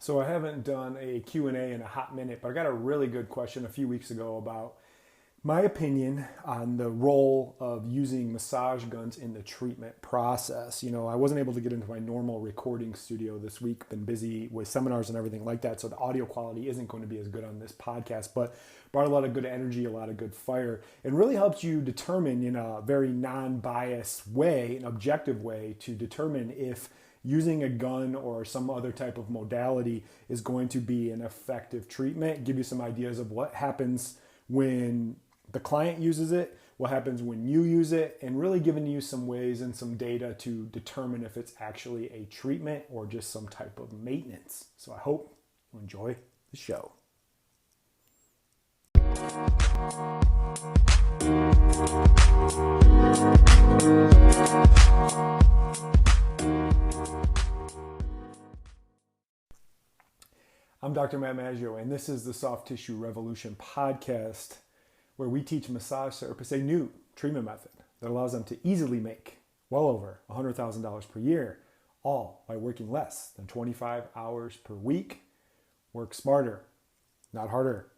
So I haven't done a Q&A in a hot minute, but I got a really good question a few weeks ago about my opinion on the role of using massage guns in the treatment process. I wasn't able to get into my normal recording studio this week, been busy with seminars and everything like that, so the audio quality isn't going to be as good on this podcast, but brought a lot of good energy, a lot of good fire, and really helps you determine in a very non-biased way, an objective way, to determine if using a gun or some other type of modality is going to be an effective treatment, give you some ideas of what happens when the client uses it, what happens when you use it, and really giving you some ways and some data to determine if it's actually a treatment or just some type of maintenance. So I hope you enjoy the show. I'm Dr. Matt Maggio, and this is the Soft Tissue Revolution podcast, where we teach massage therapists a new treatment method that allows them to easily make well over $100,000 per year, all by working less than 25 hours per week. Work smarter, not harder.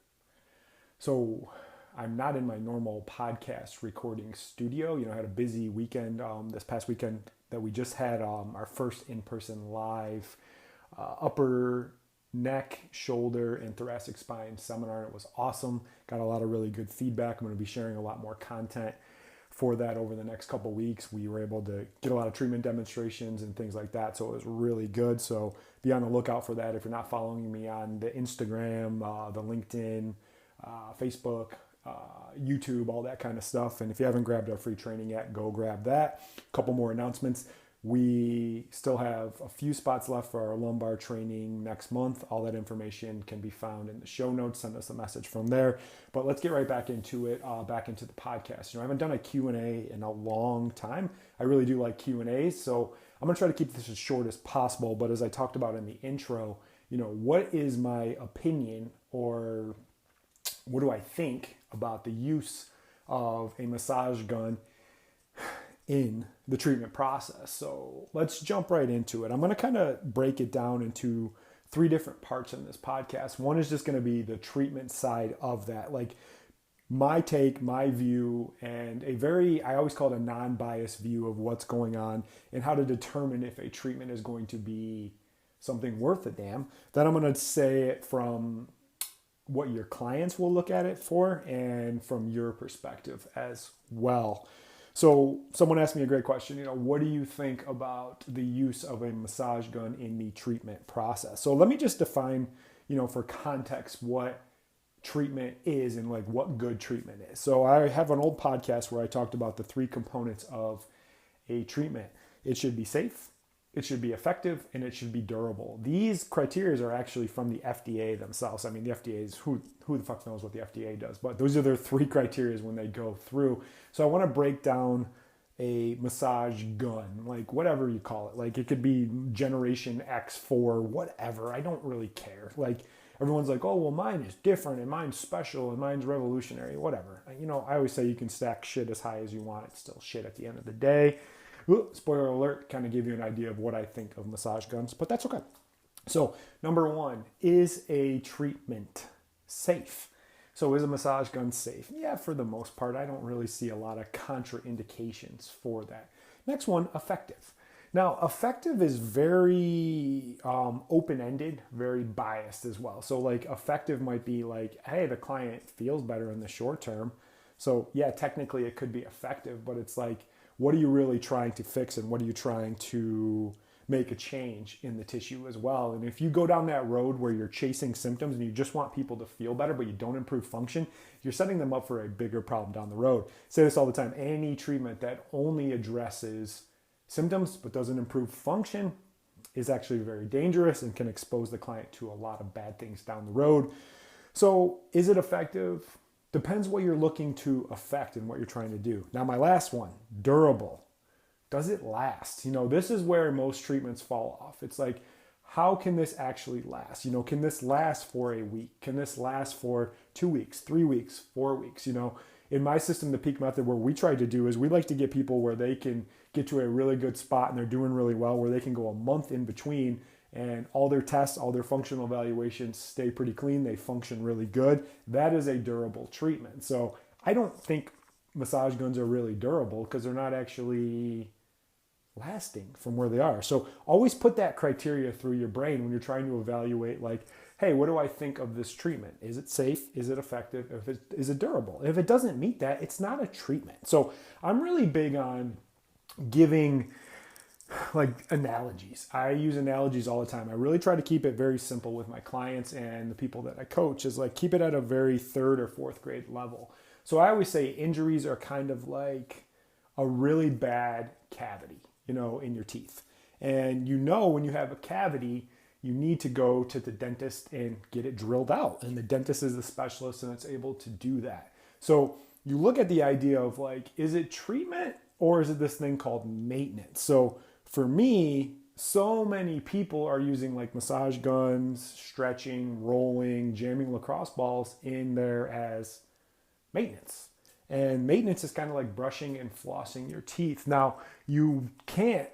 So I'm not in my normal podcast recording studio. I had a busy weekend this past weekend that we just had our first in-person live upper neck, shoulder, and thoracic spine seminar. It was awesome. Got a lot of really good feedback. I'm going to be sharing a lot more content for that over the next couple weeks. We were able to get a lot of treatment demonstrations and things like that, so it was really good. So be on the lookout for that. If you're not following me on the Instagram, the LinkedIn, Facebook, YouTube, all that kind of stuff, and if you haven't grabbed our free training yet, go grab that. A couple more announcements. We still have a few spots left for our lumbar training next month. All that information can be found in the show notes. Send us a message from there. But let's get right back into it, back into the podcast. I haven't done a Q&A in a long time. I really do like Q&As, so I'm going to try to keep this as short as possible. But as I talked about in the intro, what is my opinion, or what do I think about the use of a massage gun in the treatment process? So let's jump right into it. I'm going to kind of break it down into three different parts in this podcast. One is just going to be the treatment side of that, like my take, my view, and I always call it a non-biased view of what's going on and how to determine if a treatment is going to be something worth a damn. Then I'm going to say it from what your clients will look at it for and from your perspective as well. So someone asked me a great question, what do you think about the use of a massage gun in the treatment process? So let me just define, for context, what treatment is and like what good treatment is. So I have an old podcast where I talked about the three components of a treatment. It should be safe, it should be effective, and it should be durable. These criteria are actually from the FDA themselves. I mean, the FDA is who the fuck knows what the FDA does, but those are their three criteria when they go through. So I want to break down a massage gun, like whatever you call it. Like it could be Generation X4, whatever. I don't really care. Like everyone's like, oh, well, mine is different and mine's special and mine's revolutionary, whatever. I always say you can stack shit as high as you want. It's still shit at the end of the day. Ooh, spoiler alert, kind of give you an idea of what I think of massage guns, but that's okay. So number one, is a treatment safe? So is a massage gun safe? Yeah, for the most part. I don't really see a lot of contraindications for that. Next one, effective. Now, effective is very open-ended, very biased as well. So like effective might be like, hey, the client feels better in the short term. So yeah, technically it could be effective, but it's like, what are you really trying to fix and what are you trying to make a change in the tissue as well? And if you go down that road where you're chasing symptoms and you just want people to feel better, but you don't improve function, you're setting them up for a bigger problem down the road. I say this all the time. Any treatment that only addresses symptoms but doesn't improve function is actually very dangerous and can expose the client to a lot of bad things down the road. So is it effective? Depends what you're looking to affect and what you're trying to do. Now, my last one, durable. Does it last? This is where most treatments fall off. It's like, how can this actually last? Can this last for a week? Can this last for 2 weeks, 3 weeks, 4 weeks? In my system, the peak method, what we try to do is we like to get people where they can get to a really good spot and they're doing really well, where they can go a month in between and all their tests, all their functional evaluations stay pretty clean. They function really good. That is a durable treatment. So I don't think massage guns are really durable because they're not actually lasting from where they are. So always put that criteria through your brain when you're trying to evaluate, like, hey, what do I think of this treatment? Is it safe? Is it effective? Is it durable? If it doesn't meet that, it's not a treatment. So I'm really big on giving like analogies. I use analogies all the time. I really try to keep it very simple with my clients and the people that I coach, is like keep it at a very third or fourth grade level. So I always say injuries are kind of like a really bad cavity, in your teeth. And when you have a cavity, you need to go to the dentist and get it drilled out. And the dentist is the specialist and it's able to do that. So you look at the idea of like, is it treatment or is it this thing called maintenance? So for me, so many people are using like massage guns, stretching, rolling, jamming lacrosse balls in there as maintenance. And maintenance is kind of like brushing and flossing your teeth. Now, you can't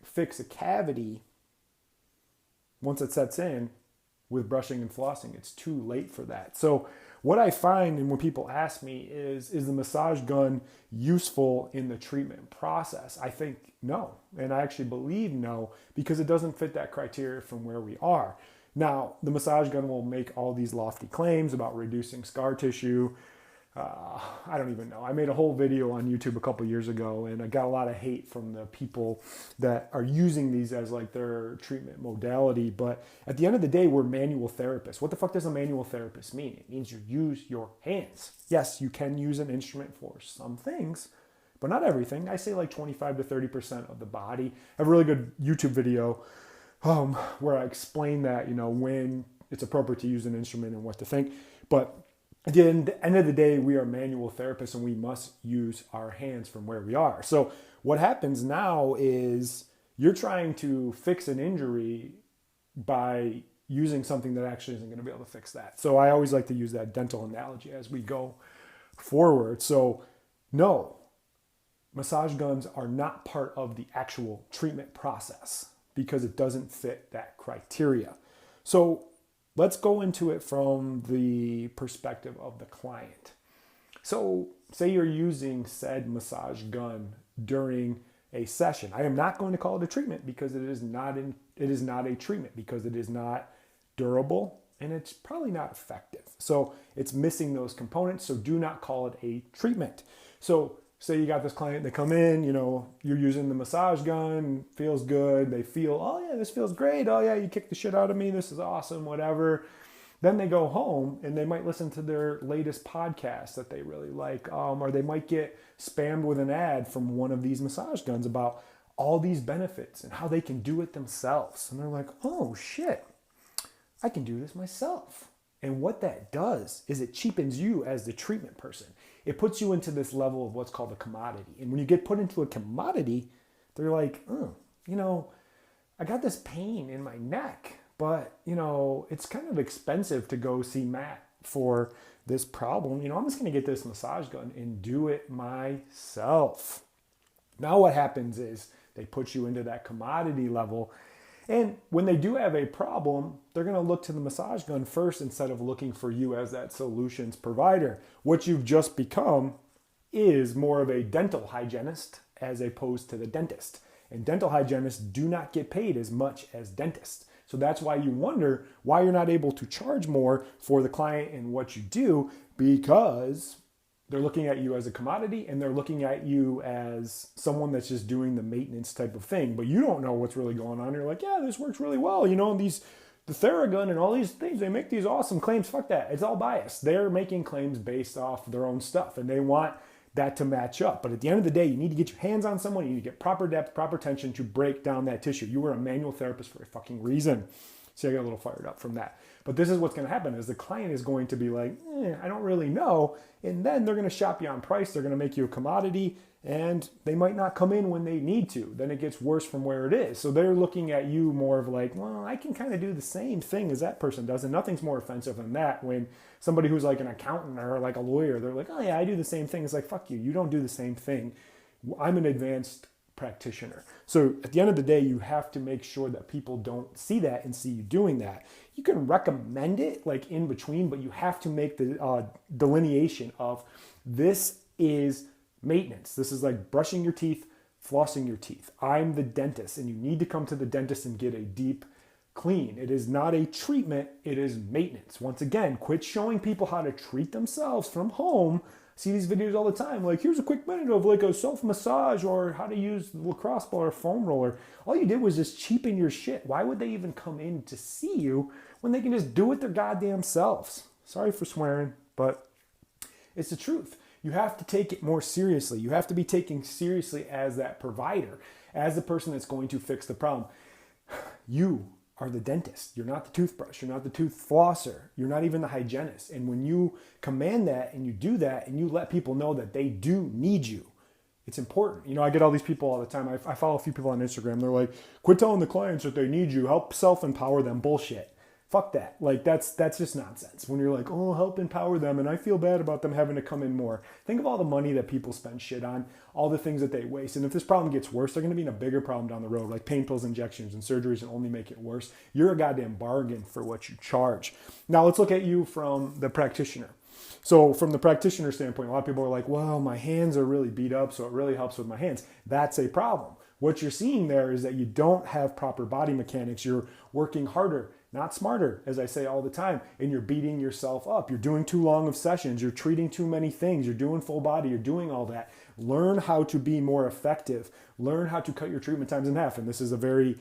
fix a cavity once it sets in with brushing and flossing. It's too late for that. So what I find, and when people ask me, is the massage gun useful in the treatment process? I think no. And I actually believe no, because it doesn't fit that criteria from where we are. Now, the massage gun will make all these lofty claims about reducing scar tissue. I don't even know. I made a whole video on YouTube a couple years ago, and I got a lot of hate from the people that are using these as like their treatment modality. But at the end of the day, we're manual therapists. What the fuck does a manual therapist mean? It means you use your hands. Yes, you can use an instrument for some things, but not everything. I say like 25 to 30% of the body. I have a really good YouTube video where I explain that, when it's appropriate to use an instrument and what to think. But at the end of the day, we are manual therapists and we must use our hands from where we are. So what happens now is you're trying to fix an injury by using something that actually isn't going to be able to fix that. So I always like to use that dental analogy as we go forward. So no, massage guns are not part of the actual treatment process because it doesn't fit that criteria. So let's go into it from the perspective of the client. So say you're using said massage gun during a session. I am not going to call it a treatment because it is not a treatment because it is not durable and it's probably not effective. So it's missing those components. So do not call it a treatment. So say you got this client, they come in, you're using the massage gun, feels good. They feel, oh yeah, this feels great. Oh yeah, you kicked the shit out of me. This is awesome, whatever. Then they go home and they might listen to their latest podcast that they really like. Or they might get spammed with an ad from one of these massage guns about all these benefits and how they can do it themselves. And they're like, oh shit, I can do this myself. And what that does is it cheapens you as the treatment person. It puts you into this level of what's called a commodity. And when you get put into a commodity, they're like, I got this pain in my neck, but, it's kind of expensive to go see Matt for this problem. I'm just going to get this massage gun and do it myself. Now what happens is they put you into that commodity level. And when they do have a problem, they're going to look to the massage gun first instead of looking for you as that solutions provider. What you've just become is more of a dental hygienist as opposed to the dentist. And dental hygienists do not get paid as much as dentists. So that's why you wonder why you're not able to charge more for the client and what you do, because they're looking at you as a commodity and they're looking at you as someone that's just doing the maintenance type of thing. But you don't know what's really going on. You're like, yeah, this works really well. The Theragun and all these things, they make these awesome claims. Fuck that. It's all biased. They're making claims based off their own stuff and they want that to match up. But at the end of the day, you need to get your hands on someone. You need to get proper depth, proper tension to break down that tissue. You were a manual therapist for a fucking reason. See, I got a little fired up from that. But this is what's going to happen is the client is going to be like, I don't really know. And then they're going to shop you on price. They're going to make you a commodity and they might not come in when they need to. Then it gets worse from where it is. So they're looking at you more of like, well, I can kind of do the same thing as that person does. And nothing's more offensive than that when somebody who's like an accountant or like a lawyer, they're like, oh yeah, I do the same thing. It's like, fuck you. You don't do the same thing. I'm an advanced practitioner. So at the end of the day, you have to make sure that people don't see that and see you doing that. You can recommend it like in between, but you have to make the delineation of this is maintenance. This is like brushing your teeth, flossing your teeth. I'm the dentist, and you need to come to the dentist and get a deep clean. It is not a treatment, it is maintenance. Once again, quit showing people how to treat themselves from home. I see these videos all the time, like here's a quick minute of like a self-massage or how to use the lacrosse ball or foam roller. All you did was just cheapen your shit. Why would they even come in to see you when they can just do it their goddamn selves? Sorry for swearing, but it's the truth. You have to take it more seriously. You have to be taken seriously as that provider, as the person that's going to fix the problem. You are the dentist. You're not the toothbrush. You're not the tooth flosser. You're not even the hygienist. And when you command that and you do that and you let people know that they do need you, it's important. You know, I get all these people all the time. I follow a few people on Instagram. They're like, quit telling the clients that they need you. Help self-empower them. Bullshit. Fuck that. Like that's just nonsense. When you're like, oh, help empower them and I feel bad about them having to come in more. Think of all the money that people spend shit on, all the things that they waste. And if this problem gets worse, they're going to be in a bigger problem down the road, like pain pills, injections, and surgeries and only make it worse. You're a goddamn bargain for what you charge. Now let's look at you from the practitioner. So from the practitioner standpoint, a lot of people are like, well, my hands are really beat up, so it really helps with my hands. That's a problem. What you're seeing there is that you don't have proper body mechanics. You're working harder, not smarter, as I say all the time, and you're beating yourself up. You're doing too long of sessions. You're treating too many things. You're doing full body. You're doing all that. Learn how to be more effective. Learn how to cut your treatment times in half. And this is a very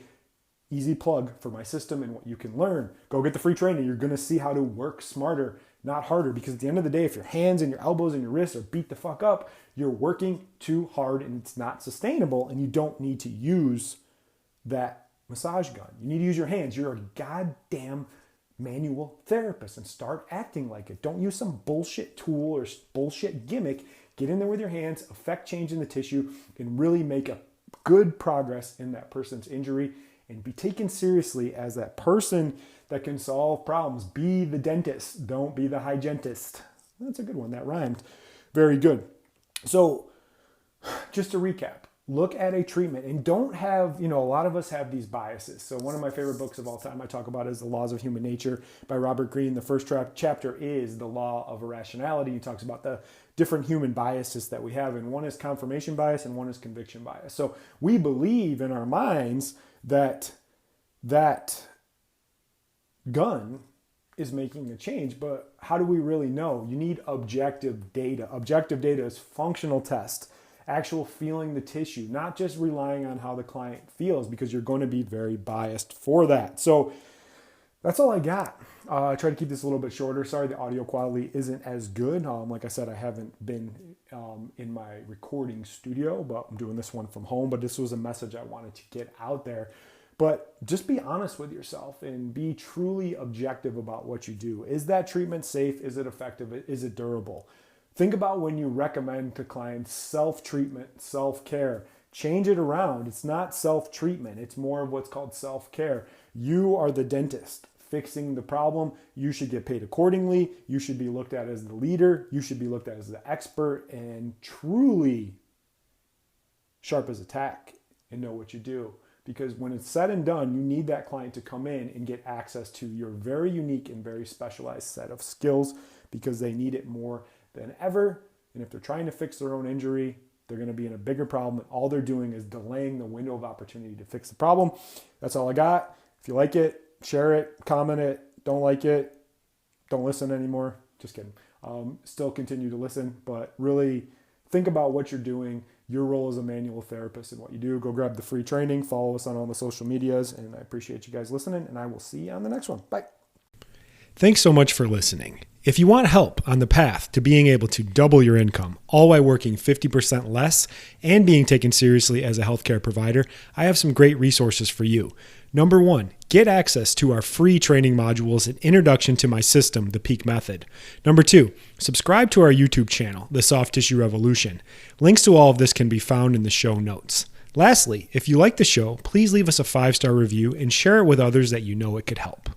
easy plug for my system and what you can learn. Go get the free training. You're going to see how to work smarter, not harder. Because at the end of the day, if your hands and your elbows and your wrists are beat the fuck up, you're working too hard and it's not sustainable, and you don't need to use that massage gun. You need to use your hands. You're a goddamn manual therapist, and start acting like it. Don't use some bullshit tool or bullshit gimmick. Get in there with your hands, affect change in the tissue, and really make a good progress in that person's injury, and be taken seriously as that person that can solve problems. Be the dentist. Don't be the hygienist. That's a good one. That rhymed. Very good. So just to recap, look at a treatment and don't have, a lot of us have these biases. So one of my favorite books of all time I talk about is The Laws of Human Nature by Robert Greene. The first chapter is The Law of Irrationality. He talks about the different human biases that we have, and one is confirmation bias and one is conviction bias. So we believe in our minds that that gun is making a change, but how do we really know? You need objective data. Objective data is functional test, actual feeling the tissue, not just relying on how the client feels, because you're going to be very biased for that. So that's all I got. I try to keep this a little bit shorter. Sorry, the audio quality isn't as good. Like I said, I haven't been in my recording studio, but I'm doing this one from home. But this was a message I wanted to get out there. But just be honest with yourself and be truly objective about what you do. Is that treatment safe? Is it effective? Is it durable? Think about when you recommend to clients self-treatment, self-care. Change it around. It's not self-treatment. It's more of what's called self-care. You are the dentist fixing the problem. You should get paid accordingly. You should be looked at as the leader. You should be looked at as the expert and truly sharp as a tack and know what you do. Because when it's said and done, you need that client to come in and get access to your very unique and very specialized set of skills, because they need it more than ever. And if they're trying to fix their own injury, they're going to be in a bigger problem. And all they're doing is delaying the window of opportunity to fix the problem. That's all I got. If you like it, share it, comment it. Don't like it, don't listen anymore. Just kidding. Still continue to listen, but really think about what you're doing, your role as a manual therapist and what you do. Go grab the free training. Follow us on all the social medias. And I appreciate you guys listening. And I will see you on the next one. Bye. Thanks so much for listening. If you want help on the path to being able to double your income, all while working 50% less and being taken seriously as a healthcare provider, I have some great resources for you. Number 1, get access to our free training modules and introduction to my system, the Peak Method. Number 2, subscribe to our YouTube channel, The Soft Tissue Revolution. Links to all of this can be found in the show notes. Lastly, if you like the show, please leave us a 5-star review and share it with others that you know it could help.